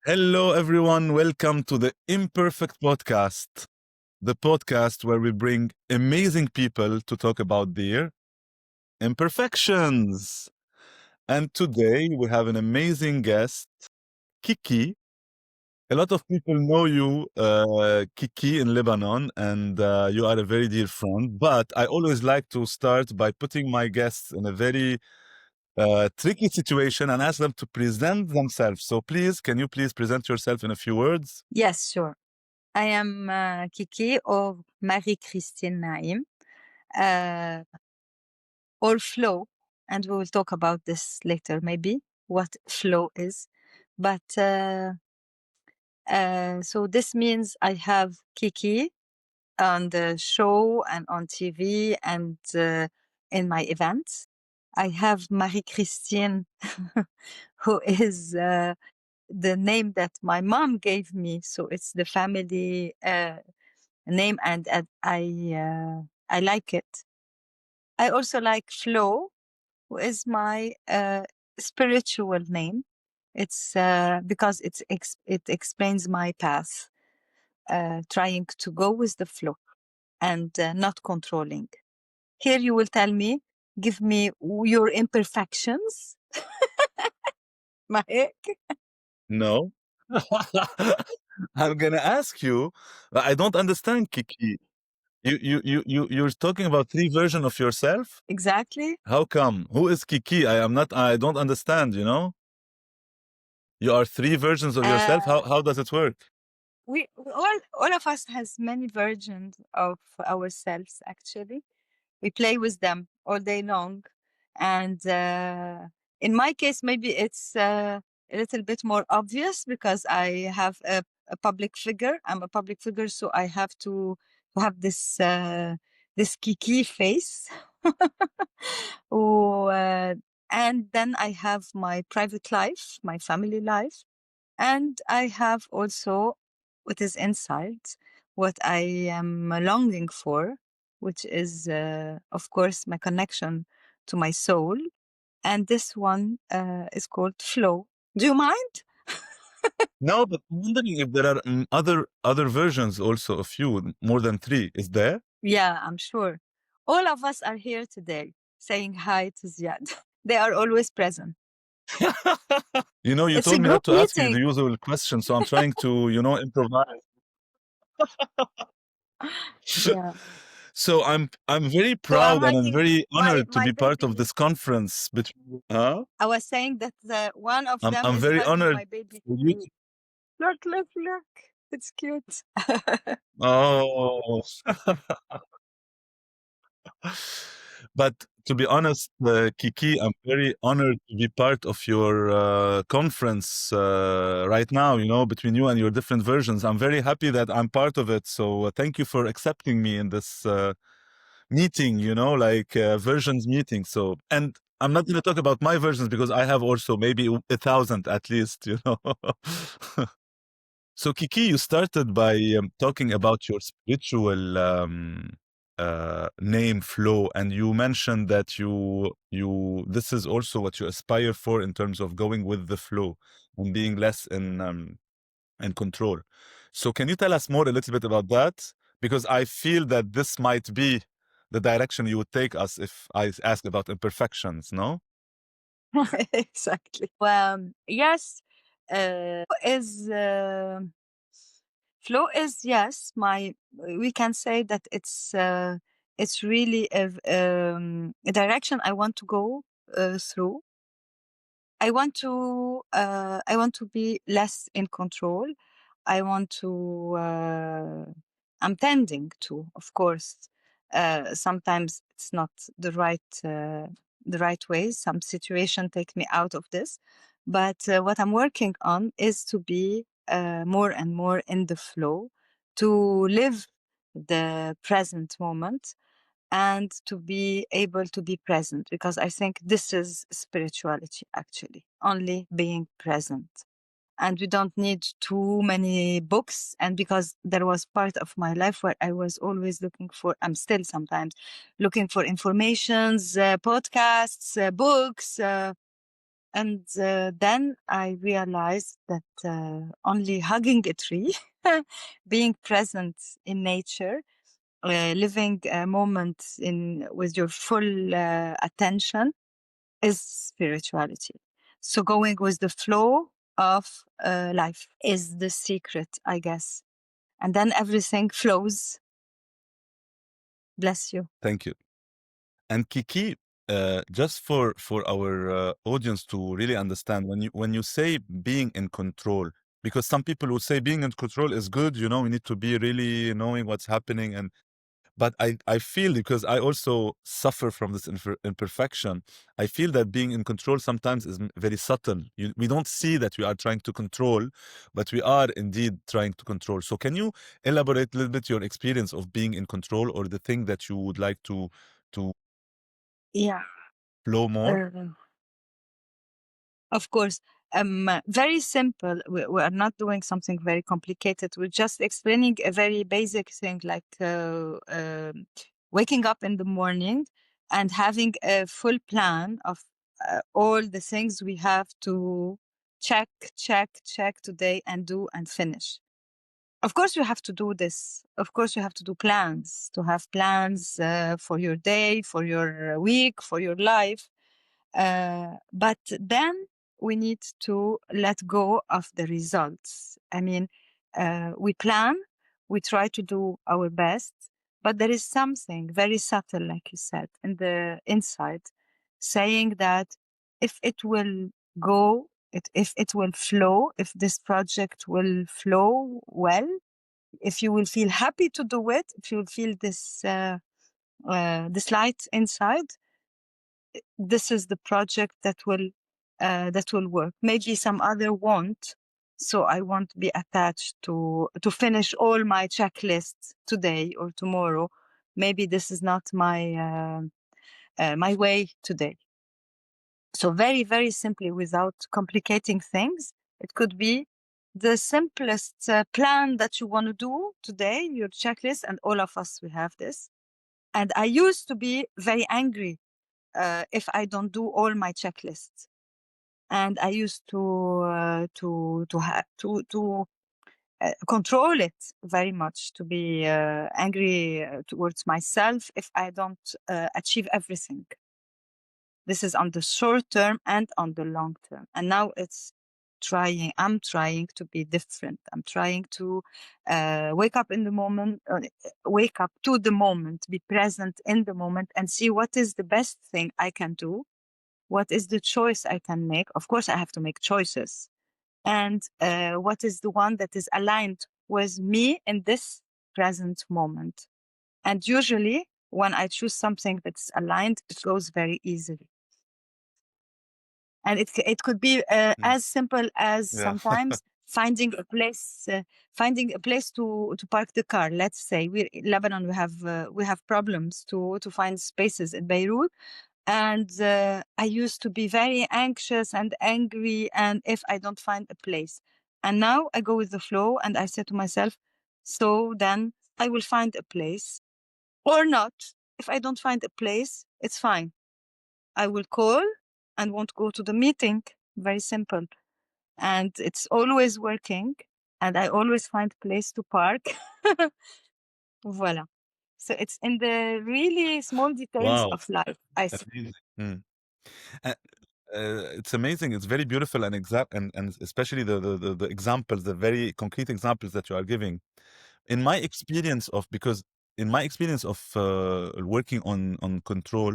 Hello, everyone. Welcome to the Imperfect Podcast, the podcast where we bring amazing people to talk about their imperfections. And today we have an amazing guest, Kiki. A lot of people know you, Kiki, in Lebanon, and you are a very dear friend. But I always like to start by putting my guests in a very tricky situation and ask them to present themselves. So please, can you please present yourself in a few words? Yes, sure. I am Kiki or Marie-Christine Naim, or flow, and we will talk about this later, maybe, what flow is. But so this means I have Kiki on the show and on TV and in my events. I have Marie-Christine, who is the name that my mom gave me. So it's the family name, and I like it. I also like Flo, who is my spiritual name. It's because it explains my path, trying to go with the flow and not controlling. Here you will tell me, give me your imperfections. Mahek. No. I'm gonna ask you. I don't understand, Kiki. You're talking about three versions of yourself? Exactly. How come? Who is Kiki? I am not. I don't understand. You are three versions of yourself. How does it work? We all of us has many versions of ourselves. Actually, we play with them all day long, and in my case, maybe it's a little bit more obvious because I have a public figure. I'm a public figure, so I have to have this Kiki face. Oh, and then I have my private life, my family life, and I have also what is inside, what I am longing for, which is, of course, my connection to my soul. And this one is called flow. Do you mind? No, but I'm wondering if there are other versions also of you, more than three. Is there? Yeah, I'm sure. All of us are here today saying hi to Ziad. They are always present. You It's a told me not group to ask you the meeting. usual question, so I'm trying to, improvise. Yeah. So I'm very So I'm proud and I'm hiding very honored to my be part of baby. this conference. Huh? I was saying that one of them I'm is very hugging honored my baby. for you. Look, look, look. It's cute. Oh, but to be honest, Kiki, I'm very honored to be part of your conference right now. Between you and your different versions, I'm very happy that I'm part of it. So thank you for accepting me in this meeting. Like versions meeting. So, and I'm not going to talk about my versions because I have also maybe 1,000 at least. So, Kiki, you started by talking about your spiritual name flow, and you mentioned that you this is also what you aspire for in terms of going with the flow and being less in control. So, can you tell us more a little bit about that? Because I feel that this might be the direction you would take us if I ask about imperfections. No? Exactly. Yes, is flow is, yes, my, we can say that it's really a direction I want to go through. I want to be less in control. I want to I'm tending to, of course. Sometimes it's not the right way. Some situation take me out of this. But what I'm working on is to be more and more in the flow, to live the present moment and to be able to be present, because I think this is spirituality, actually only being present. And we don't need too many books. And because there was part of my life where I was always looking for, I'm still sometimes looking for informations, podcasts, books, And then I realized that only hugging a tree, being present in nature, living a moment with your full attention is spirituality. So going with the flow of life is the secret, I guess. And then everything flows. Bless you. Thank you. And Kiki, just for our audience to really understand, when you say being in control, because some people will say being in control is good, you know, we need to be really knowing what's happening, and but I feel, because I also suffer from this imperfection, I feel that being in control sometimes is very subtle. We don't see that we are trying to control, but we are indeed trying to control. So can you elaborate a little bit your experience of being in control, or the thing that you would like to Yeah. flow more? Of course. Very simple. We are not doing something very complicated. We're just explaining a very basic thing like waking up in the morning and having a full plan of all the things we have to check today and do and finish. Of course, you have to do this. Of course, you have to do plans, to have plans for your day, for your week, for your life. But then we need to let go of the results. I mean, we plan, we try to do our best, but there is something very subtle, like you said, in the inside, saying that if it will go, if it will flow, if this project will flow well, if you will feel happy to do it, if you will feel this light inside, this is the project that will work. Maybe some other won't, so I won't be attached to finish all my checklists today or tomorrow. Maybe this is not my way today. So very, very simply, without complicating things, it could be the simplest plan that you want to do today, your checklist, and all of us, we have this. And I used to be very angry if I don't do all my checklists. And I used to control it very much, to be angry towards myself if I don't achieve everything. This is on the short term and on the long term. And now I'm trying to be different. I'm trying to wake up in the moment, wake up to the moment, be present in the moment, and see what is the best thing I can do. What is the choice I can make? Of course, I have to make choices. And what is the one that is aligned with me in this present moment? And usually, when I choose something that's aligned, it goes very easily. And it could be as simple as Yeah. sometimes finding a place to park the car. Let's say we in Lebanon, we have problems to find spaces in Beirut. And I used to be very anxious and angry, and if I don't find a place. And now I go with the flow, and I say to myself, so then I will find a place or not. If I don't find a place, it's fine. I will call and won't go to the meeting. Very simple. And it's always working, and I always find place to park. Voila. So it's in the really small details Wow, of life, I think. amazing. Mm. Uh, it's amazing. It's very beautiful, and exact, and especially the examples, the very concrete examples that you are giving. In my experience of, because in my experience of working on control,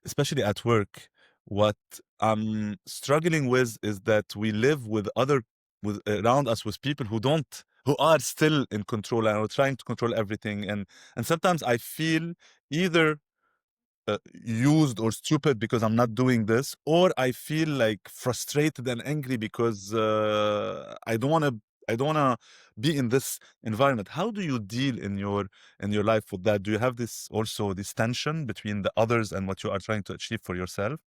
especially at work, what I'm struggling with is that we live with other, with around us, with people who are still in control and are trying to control everything, and sometimes I feel either used or stupid because I'm not doing this, or I feel like frustrated and angry because I don't wanna be in this environment. How do you deal in your life with that? Do you have this also, this tension between the others and what you are trying to achieve for yourself?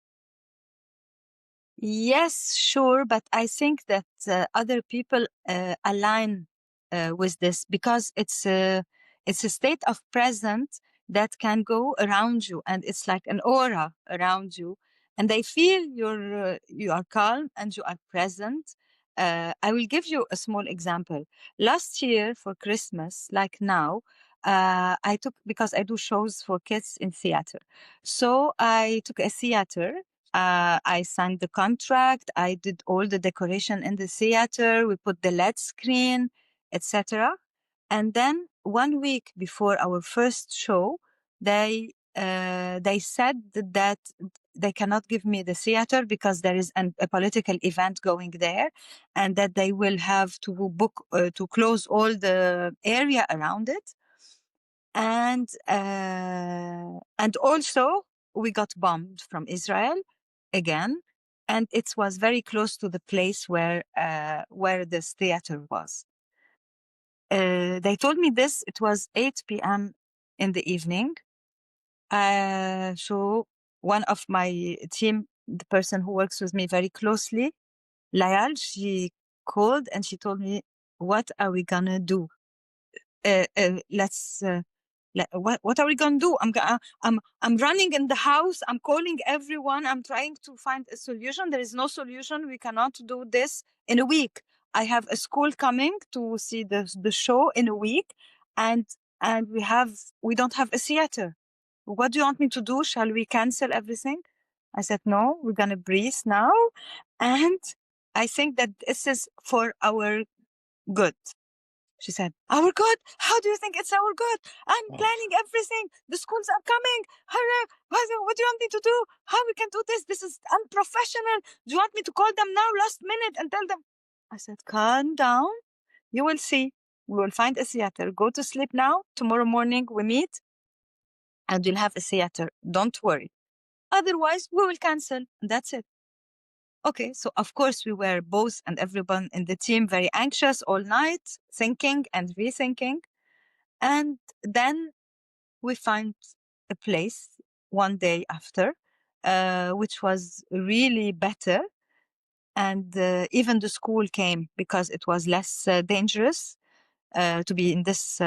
Yes, sure, but I think that other people align with this because it's a state of presence that can go around you, and it's like an aura around you, and they feel you are calm and you are present. I will give you a small example. Last year for Christmas, like now, I took, because I do shows for kids in theater. So I took a theater. I signed the contract. I did all the decoration in the theater. We put the LED screen, etc. And then 1 week before our first show, they said that they cannot give me the theater because there is a political event going there, and that they will have to book to close all the area around it. And also we got bombed from Israel again, and it was very close to the place where this theater was. They told me this. It was 8 p.m. in the evening. So one of my team, the person who works with me very closely, Layal, she called and she told me, "What are we gonna do? Let's what are we gonna do? I'm running in the house. I'm calling everyone. I'm trying to find a solution. There is no solution. We cannot do this in a week. I have a school coming to see the show in a week, and we don't have a theater. What do you want me to do? Shall we cancel everything?" I said, "No, we're gonna breathe now, and I think that this is for our good." She said, "Our good? How do you think it's our good? I'm Oh. planning everything. The schools are coming. What do you want me to do? How we can do this? This is unprofessional. Do you want me to call them now last minute and tell them?" I said, "Calm down. You will see. We will find a theater. Go to sleep now. Tomorrow morning we meet and you'll have a theater. Don't worry. Otherwise, we will cancel. And that's it." Okay, so of course we were both and everyone in the team very anxious all night, thinking and rethinking. And then we find a place one day after, which was really better. And even the school came because it was less dangerous to be in this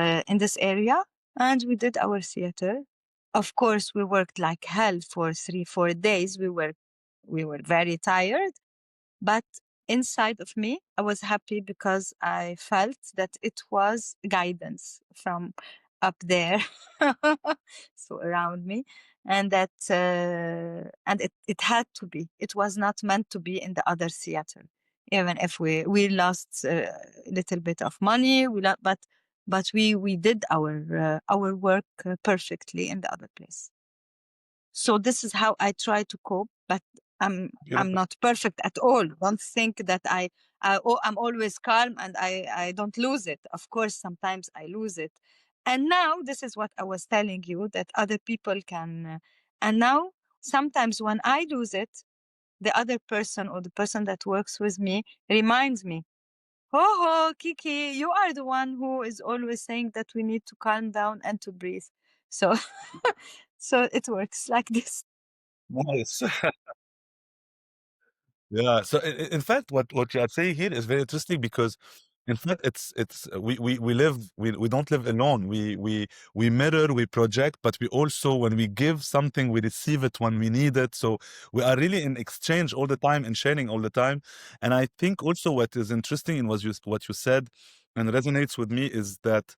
area. And we did our theater. Of course, we worked like hell for 3-4 days. We were very tired, but inside of me, I was happy because I felt that it was guidance from up there, so around me, and it had to be. It was not meant to be in the other theater, even if we lost a little bit of money. But we did our work perfectly in the other place. So this is how I try to cope, but I'm Beautiful. not perfect at all. Don't think that I'm always calm and I don't lose it. Of course, sometimes I lose it. And now this is what I was telling you, that other people can. And now sometimes when I lose it, the other person or the person that works with me reminds me, "Ho ho, Kiki, you are the one who is always saying that we need to calm down and to breathe." So, so it works like this. Nice. Yeah. So in fact, what you are saying here is very interesting because, in fact, it's we live we don't live alone. We mirror, we project, but we also, when we give something, we receive it when we need it. So we are really in exchange all the time and sharing all the time. And I think also what is interesting in what you said and resonates with me is that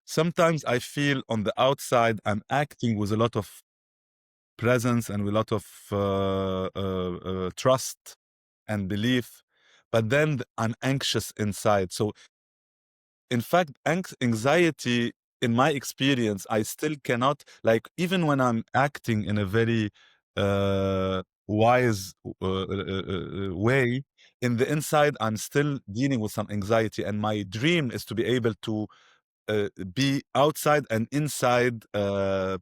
sometimes I feel on the outside I'm acting with a lot of presence and with a lot of trust and belief, but then I'm anxious inside. So, in fact, anxiety, in my experience, I still cannot, like, even when I'm acting in a very wise way, in the inside, I'm still dealing with some anxiety. And my dream is to be able to be outside and inside,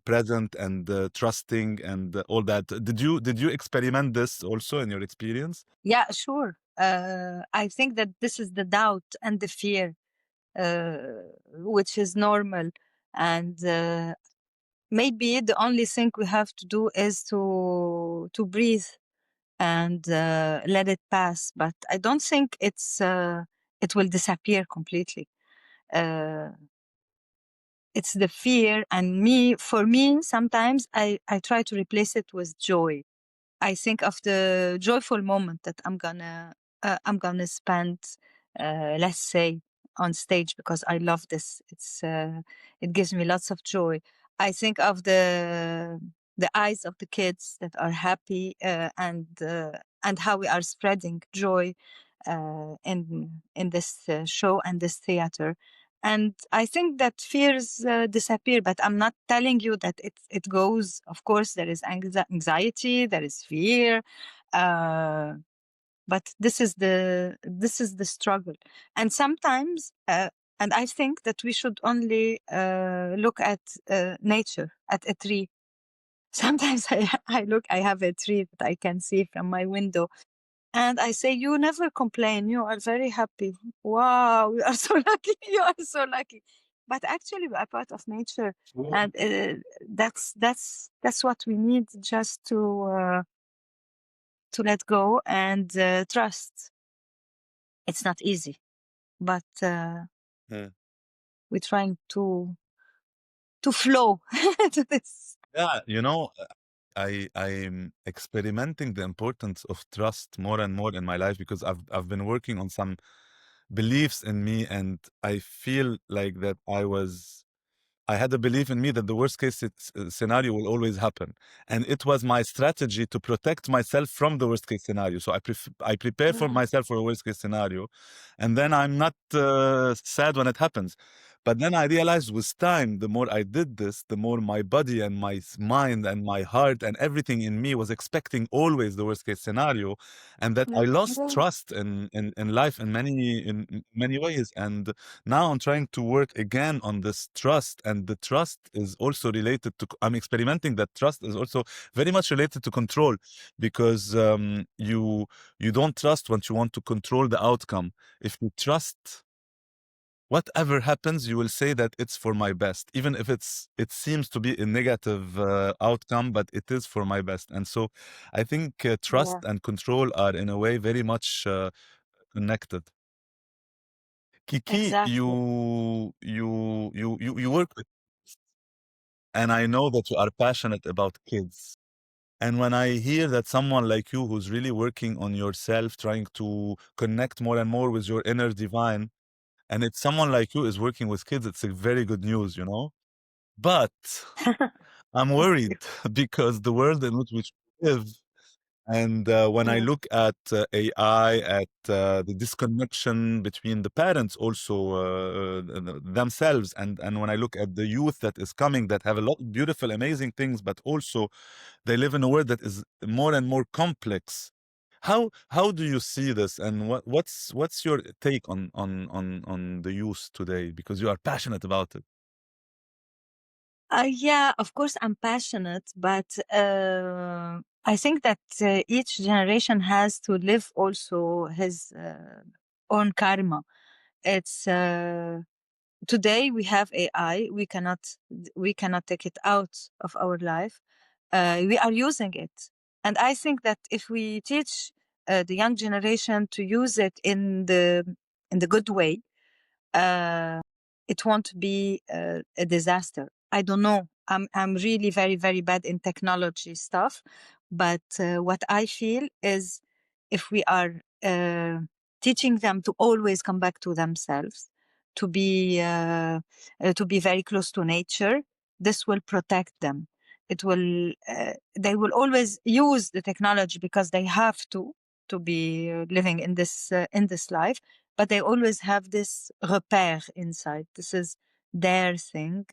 present and trusting and all that. Did you experiment this also in your experience? Yeah, sure. I think that this is the doubt and the fear, uh, which is normal. And maybe the only thing we have to do is to breathe and let it pass. But I don't think it will disappear completely. Uh, it's the fear, and for me, sometimes I try to replace it with joy. I think of the joyful moment that I'm gonna spend, let's say, on stage because I love this. It gives me lots of joy. I think of the eyes of the kids that are happy, and how we are spreading joy in this show and this theater. And I think that fears disappear, but I'm not telling you that it goes. Of course, there is anxiety, there is fear, uh, but this is the struggle. And sometimes, and I think that we should only look at nature, at a tree. Sometimes I have a tree that I can see from my window, and I say, "You never complain. You are very happy. Wow, you are so lucky. You are so lucky." But actually, we are part of nature, Sure. and that's what we need, just to let go and trust. It's not easy, but Yeah. we're trying to flow to this. Yeah, I'm experimenting the importance of trust more and more in my life because I've been working on some beliefs in me, and I feel like that I had a belief in me that the worst case scenario will always happen, and it was my strategy to protect myself from the worst case scenario. So I prepare for Yeah, myself for a worst case scenario, and then I'm not sad when it happens. But then I realized with time, the more I did this, the more my body and my mind and my heart and everything in me was expecting always the worst case scenario, and that I yeah, lost yeah. trust in life in many ways. And now I'm trying to work again on this trust, and the trust is also related to, I'm experimenting that trust is also very much related to control, because you don't trust when you want to control the outcome. If you trust, whatever happens, you will say that it's for my best, even if it seems to be a negative outcome, but it is for my best. And so I think trust Yeah, and control are in a way very much connected. Kiki, exactly. you work with, and I know that you are passionate about kids. And when I hear that someone like you who's really working on yourself, trying to connect more and more with your inner divine, and it's someone like you is working with kids, it's a very good news. But I'm Thank you. worried because the world in which we live, and when I Yeah. look at AI, at the disconnection between the parents also themselves, and when I look at the youth that is coming, that have a lot of beautiful, amazing things, but also they live in a world that is more and more complex. How do you see this, and what's your take on the youth today? Because you are passionate about it. Yeah, of course, I'm passionate, but I think that each generation has to live also his own karma. It's today we have AI. We cannot take it out of our life. We are using it, and I think that if we teach the young generation to use it in the good way, uh, it won't be a disaster. I don't know. I'm really very very bad in technology stuff, but what I feel is if we are teaching them to always come back to themselves, to be very close to nature, this will protect them. It will. They will always use the technology because they have to be living in this life, but they always have this repère inside. This is their thing.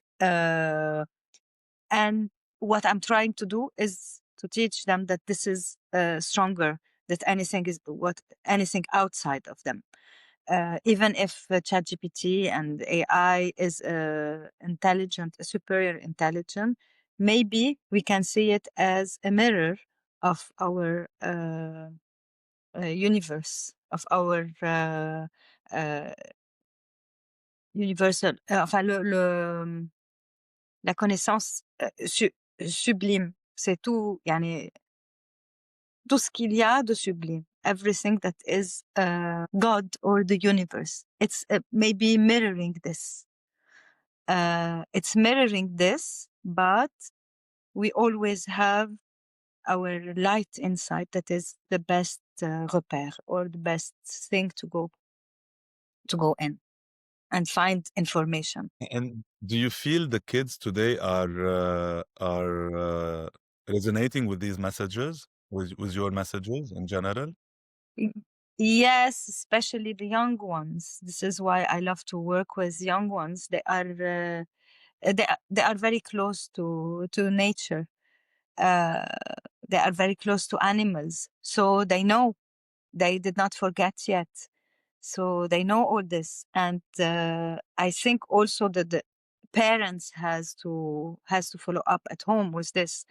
And what I'm trying to do is to teach them that this is stronger, that anything outside of them. Even if ChatGPT and AI is intelligent, superior intelligent, maybe we can see it as a mirror of our universe, of our universal, enfin la connaissance sublime. C'est tout, يعني, tout ce qu'il y a de sublime. Everything that is God or the universe. It's maybe mirroring this. It's mirroring this, but we always have our light inside that is the best repère or the best thing to go in and find information. And do you feel the kids today are resonating with these messages, with your messages in general? Y- Yes, especially the young ones. This is why I love to work with young ones. They are very close to nature. Uh, they are very close to animals, so they know. They did not forget yet, so they know all this. And I think also that the parents has to follow up at home with this.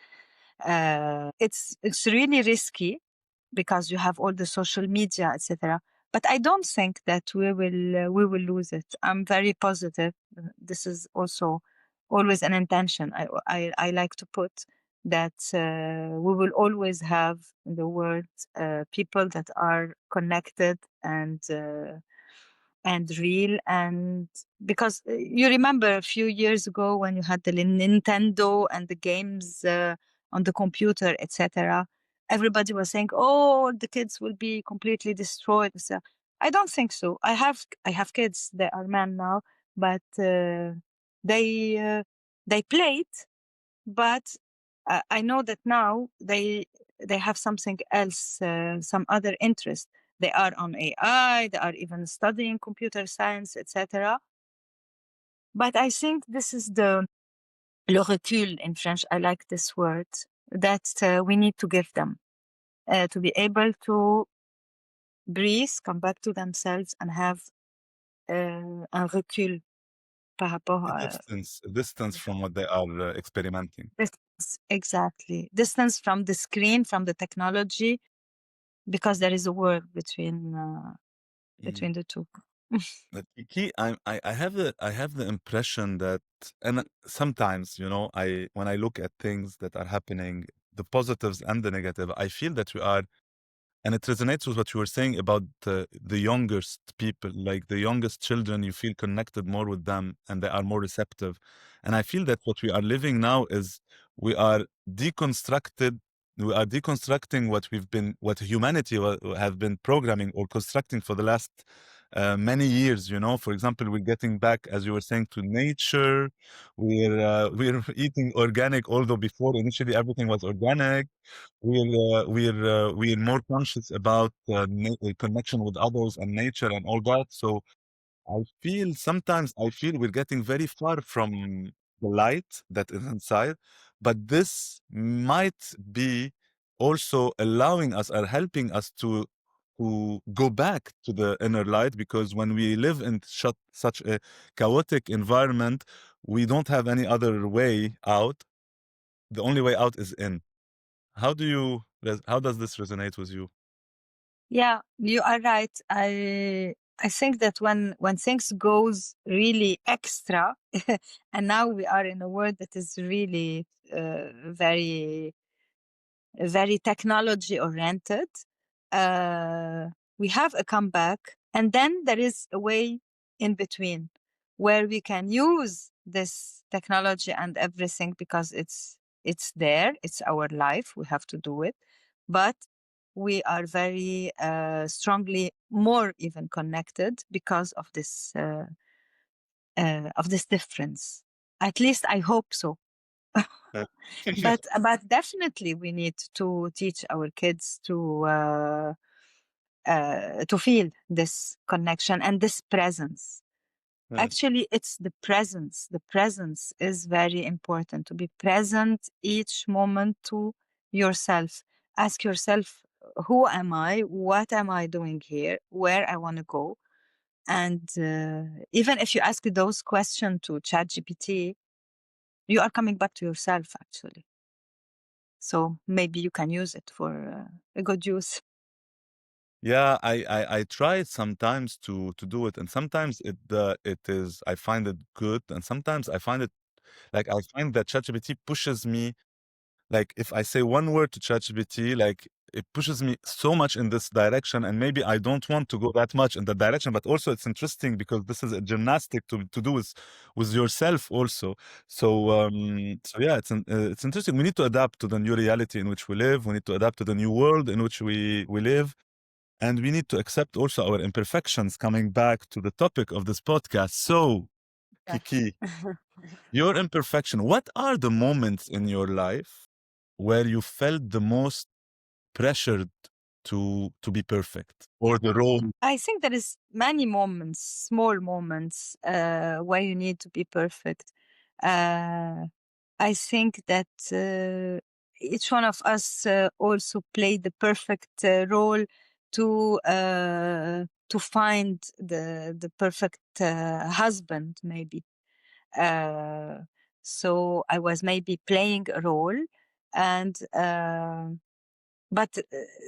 It's really risky because you have all the social media, etc. But I don't think that we will lose it. I'm very positive. This is also always an intention. I like to put that we will always have in the world people that are connected and real. And because you remember a few years ago when you had the Nintendo and the games on the computer, etc., everybody was saying, oh, the kids will be completely destroyed. So I don't think so. I have kids, they are men now, but they they played, but I know that now they have something else, some other interest. They are on AI, they are even studying computer science, etc. But I think this is the le recul in French. I like this word that we need to give them to be able to breathe, come back to themselves, and have un recul par rapport à A distance from what they are experimenting. distance. Exactly, distance from the screen, from the technology, because there is a world Mm. between the two. But Kiki, I have the impression that, and sometimes, when I look at things that are happening, the positives and the negative, I feel that we are. And it resonates with what you were saying about the youngest people, like the youngest children, you feel connected more with them and they are more receptive. And I feel that what we are living now is we are deconstructed. We are deconstructing what humanity have been programming or constructing for the last many years. For example, we're getting back, as you were saying, to nature. We're eating organic, although before initially everything was organic. We're more conscious about connection with others and nature and all that. So sometimes I feel we're getting very far from the light that is inside, but this might be also allowing us or helping us to go back to the inner light, because when we live in such a chaotic environment, we don't have any other way out. The only way out is in. How does this resonate with you? Yeah, you are right. I think that when things goes really extra, and now we are in a world that is really very very technology oriented, uh, we have a comeback, and then there is a way in between where we can use this technology and everything because it's there, it's our life, we have to do it, but we are very strongly more even connected because of this difference. At least I hope so. Uh, But definitely we need to teach our kids to feel this connection and this presence. yeah. Actually, it's the presence. The presence is very important, to be present each moment to yourself. Ask yourself, who am I? What am I doing here? Where I want to go? And even if you ask those questions to ChatGPT, you are coming back to yourself actually. So maybe you can use it for a good use. Yeah, I try sometimes to do it, and sometimes it is I find it good, and sometimes I find that ChatGPT pushes me. Like if I say one word to ChatGPT, like it pushes me so much in this direction, and maybe I don't want to go that much in that direction, but also it's interesting because this is a gymnastic to do with yourself also. So yeah, it's interesting. We need to adapt to the new reality in which we live. We need to adapt to the new world in which we live, and we need to accept also our imperfections. Coming back to the topic of this podcast, so Yes. Kiki, your imperfection. What are the moments in your life where you felt the most pressured to be perfect, or the role? I think there is many moments, small moments, where you need to be perfect. Uh, I think that each one of us also play the perfect role to find the perfect husband, maybe. Uh, so I was maybe playing a role, and but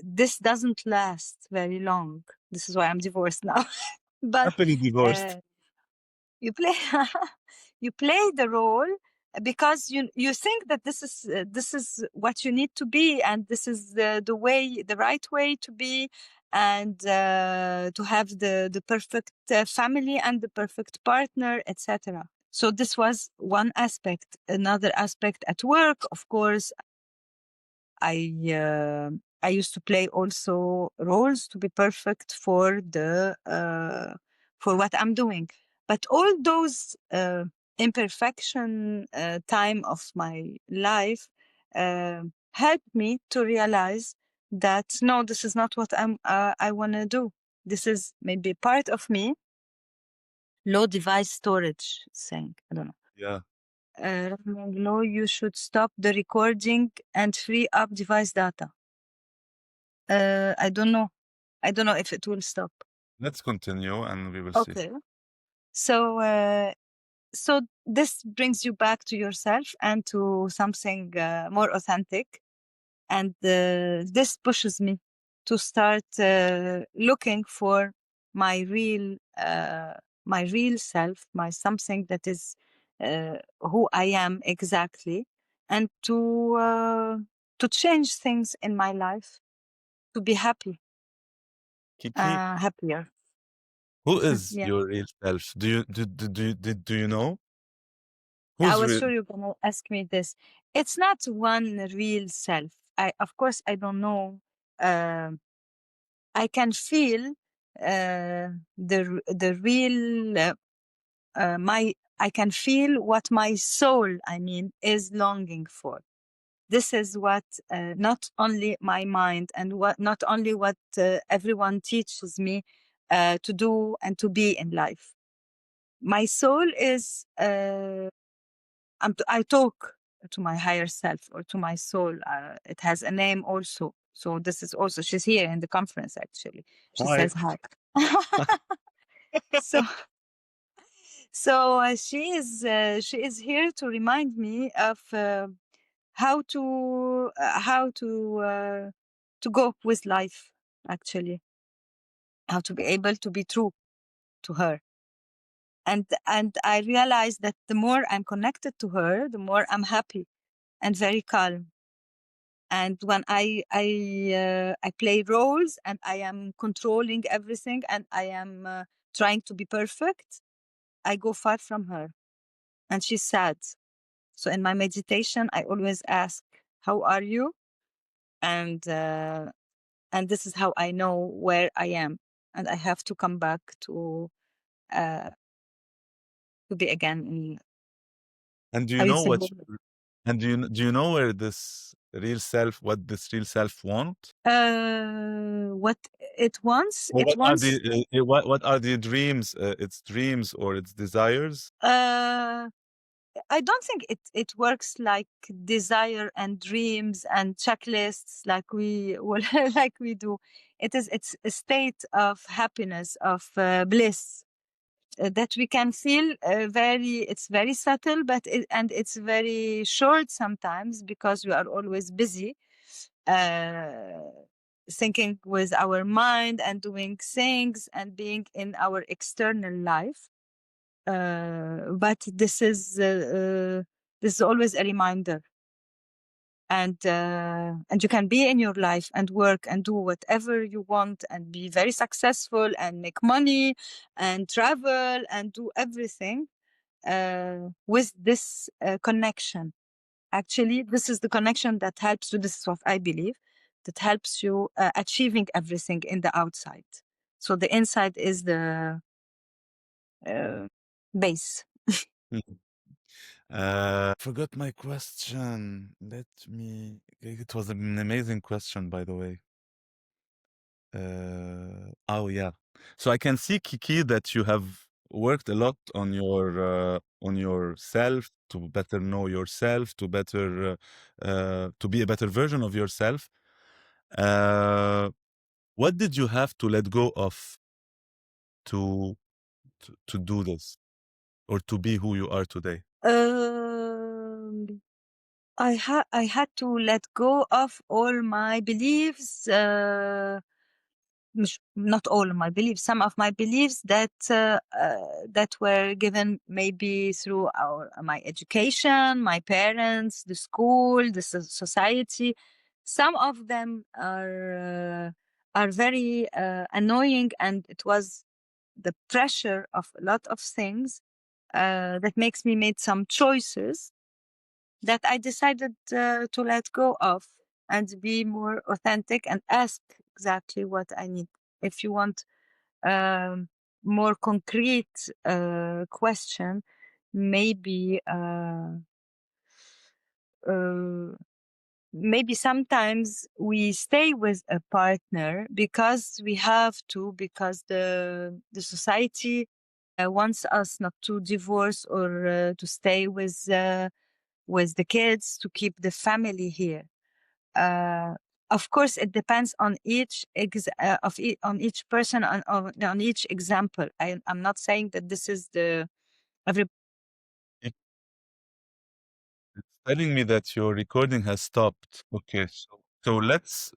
this doesn't last very long. This is why I'm divorced now. But Happily divorced. uh, you play you play the role because you think that this is what you need to be, and this is the right way to be, and to have the perfect family and the perfect partner, etc. So this was one aspect. Another aspect at work, of course, I uh, I used to play also roles to be perfect for what I'm doing. But all those imperfection time of my life helped me to realize that no, this is not what I want to do. This is maybe part of me. Low device storage thing. I don't know. Yeah. Low, you should stop the recording and free up device data. I don't know. I don't know if it will stop. Let's continue and we will see. Okay. So, so this brings you back to yourself and to something more authentic, and this pushes me to start looking for my real, my real self, my something that is who I am exactly, and to change things in my life to be happy, Kiki, happier. who is Yeah. your real self? Do you know I who's was real? sure you're gonna ask me this. It's not one real self. Of course, I don't know. Um I can feel the real my. I can feel what my soul, I mean, is longing for. This is what not only my mind and what not only what everyone teaches me to do and to be in life. My soul is. I talk to my higher self or to my soul. It has a name also. So this is also, she's here in the conference actually. She Hi. says hi. so she is here to remind me of how to go with life, actually, how to be able to be true to her. And I realize that the more I'm connected to her, the more I'm happy and very calm. And when I play roles and I am controlling everything and I am trying to be perfect, I go far from her, and she's sad. So in my meditation, I always ask, "How are you?" And this is how I know where I am, and I have to come back uh, to be again in. And do you I will know say, do you know where this real self, what this real self want? what it wants. Or It what are wants. what are the dreams, its dreams or its desires? Uh, I don't think it works like desire and dreams and checklists like we well, like we do. It's a state of happiness, of bliss that we can feel very. It's very subtle, but and it's very short sometimes because we are always busy uh, thinking with our mind and doing things and being in our external life. But this is always a reminder and you can be in your life and work and do whatever you want and be very successful and make money and travel and do everything with this connection. Actually, this is the connection that helps you. This is what I believe, that helps you achieving everything in the outside. So the inside is the base. Forgot my question. Let me. It was an amazing question, by the way. Oh yeah. So I can see, Kiki, that you have worked a lot on yourself to better know yourself, to better to be a better version of yourself. Uh, what did you have to let go of to to do this or to be who you are today? Um, I had to let go of all my beliefs. Not all of my beliefs, some of my beliefs that were given maybe through my education, my parents, the school, the society. Some of them are very annoying, and it was the pressure of a lot of things that makes me made some choices that I decided to let go of and be more authentic and ask exactly what I need. If you want more concrete question, maybe uh, maybe sometimes we stay with a partner because we have to, because the society wants us not to divorce or to stay with the kids, to keep the family here. Uh, of course, it depends on on each person, on each example. I'm not saying that this is the every. It's telling me that your recording has stopped. Okay, so let's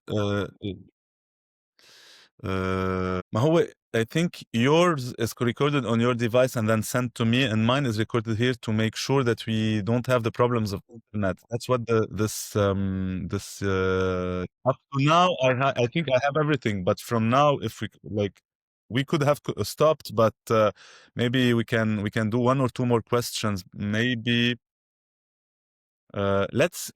ما هو I think yours is recorded on your device and then sent to me, and mine is recorded here to make sure that we don't have the problems of internet. That's what this up to now I think I have everything, but from now if we like we could have stopped, but maybe we can do one or two more questions. Maybe let's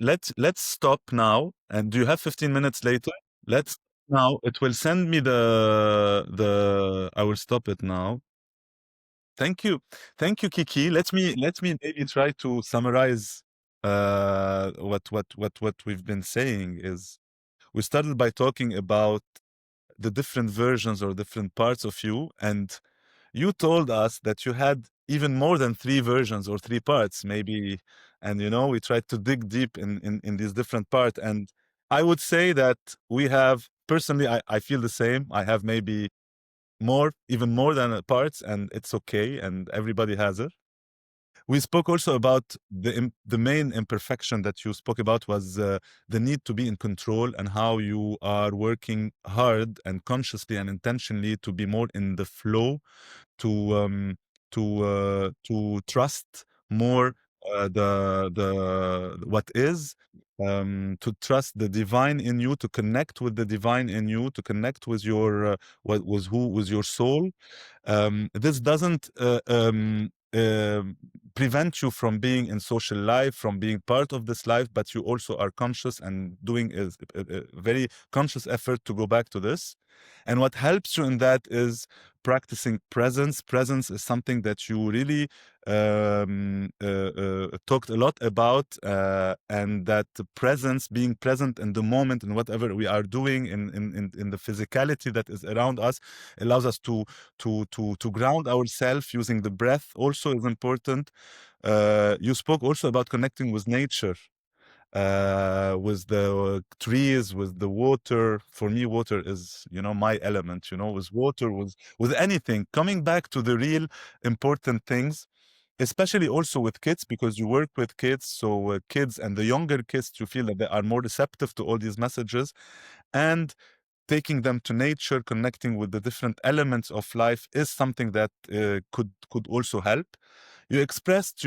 stop now. And do you have 15 minutes later? Let's now it will send me the I will stop it now. Thank you. Thank you, Kiki. Let me maybe try to summarize what we've been saying is we started by talking about the different versions or different parts of you, and you told us that you had even more than three versions or three parts, maybe. And we tried to dig deep in these different parts. And I would say that we have, personally, I feel the same. I have maybe more, even more than parts, and it's okay. And everybody has it. We spoke also about the main imperfection that you spoke about was the need to be in control, and how you are working hard and consciously and intentionally to be more in the flow, to trust more the what is, to trust the divine in you, to connect with the divine in you, to connect with your with your soul. This doesn't prevent you from being in social life, from being part of this life, but you also are conscious and doing a very conscious effort to go back to this. And what helps you in that is practicing presence. Presence is something that you really talked a lot about, and that the presence, being present in the moment and whatever we are doing in the physicality that is around us, allows us to ground ourselves. Using the breath also is important. You spoke also about connecting with nature, with the trees, with the water. For me, water is, my element, with water, with anything. Coming back to the real important things, especially also with kids, because you work with kids. So kids and the younger kids, you feel that they are more receptive to all these messages. And taking them to nature, connecting with the different elements of life is something that could also help. You expressed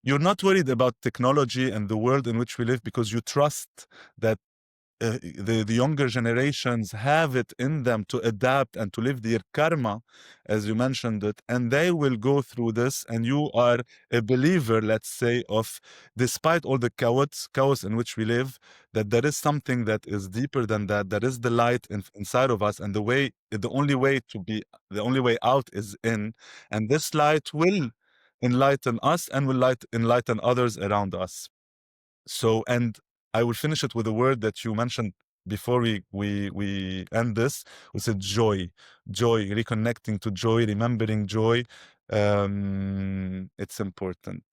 you're not worried about technology and the world in which we live because you trust that the younger generations have it in them to adapt and to live their karma, as you mentioned it, and they will go through this. And you are a believer, let's say, of despite all the chaos in which we live, that there is something that is deeper than that. There is the light inside of us, and the only way to be, the only way out is in, and this light will enlighten us and will enlighten others around us. So, and I will finish it with a word that you mentioned before we end this. We said joy, reconnecting to joy, remembering joy. It's important.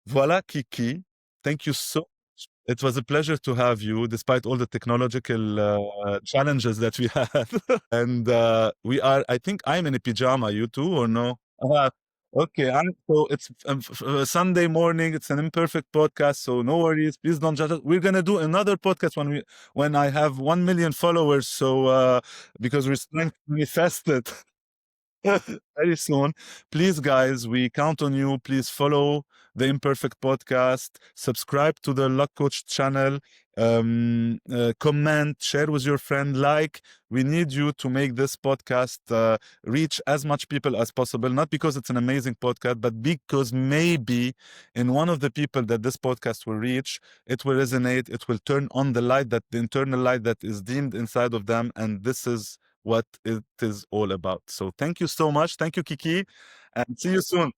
Voila, Kiki. Thank you so much. It was a pleasure to have you, despite all the technological challenges that we had. And I think I'm in a pajama, you too, or no? Okay, so it's Sunday morning. It's an imperfect podcast, so no worries. Please don't judge us. We're gonna do another podcast when I have 1 million followers. So because we're trying to manifest it very soon. Please, guys, we count on you. Please follow the Imperfect Podcast. Subscribe to the Luck Coach channel. Comment, share with your friend, like. We need you to make this podcast reach as much people as possible, not because it's an amazing podcast, but because maybe in one of the people that this podcast will reach, it will resonate, it will turn on the light, that the internal light that is deemed inside of them, and this is what it is all about. So thank you so much. Thank you, Kiki, and see you soon.